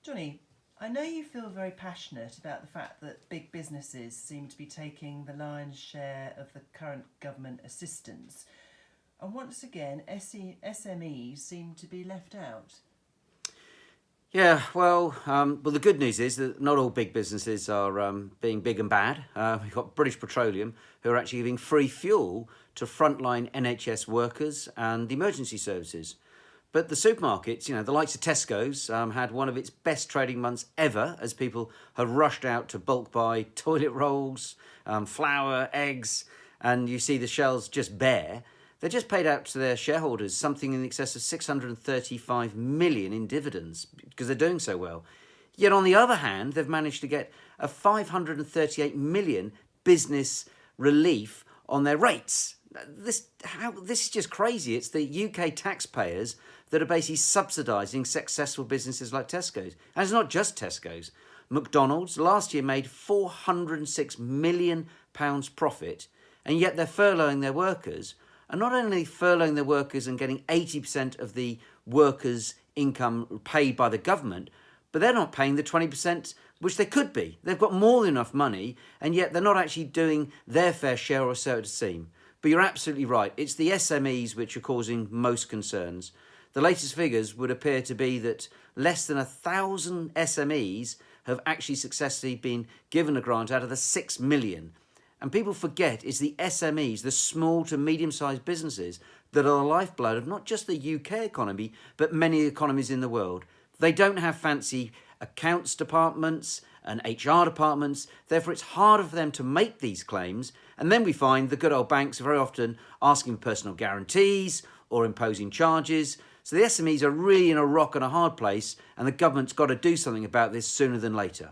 Johnny, I know you feel very passionate about the fact that big businesses seem to be taking the lion's share of the current government assistance. And once again, SMEs seem to be left out. Yeah, well, the good news is that not all big businesses are being big and bad. We've got British Petroleum, who are actually giving free fuel to frontline NHS workers and emergency services. But the supermarkets, the likes of Tesco's, had one of its best trading months ever as people have rushed out to bulk buy toilet rolls, flour, eggs, and you see the shelves just bare. They just paid out to their shareholders something in excess of 635 million in dividends because they're doing so well. Yet on the other hand, they've managed to get a 538 million business relief on their rates. This is just crazy. It's the UK taxpayers that are basically subsidising successful businesses like Tesco's. And it's not just Tesco's. McDonald's last year made £406 million profit, and yet they're furloughing their workers. And not only furloughing their workers and getting 80% of the workers' income paid by the government, but they're not paying the 20% which they could be. They've got more than enough money, and yet they're not actually doing their fair share, or so it would seem. But you're absolutely right. It's the SMEs which are causing most concerns. The latest figures would appear to be that less than 1,000 SMEs have actually successfully been given a grant out of the 6 million. And people forget it's the SMEs, the small to medium-sized businesses, that are the lifeblood of not just the UK economy, but many economies in the world. They don't have fancy accounts departments and HR departments. Therefore, it's harder for them to make these claims. And then we find the good old banks are very often asking for personal guarantees or imposing charges. So the SMEs are really in a rock and a hard place, and the government's got to do something about this sooner than later.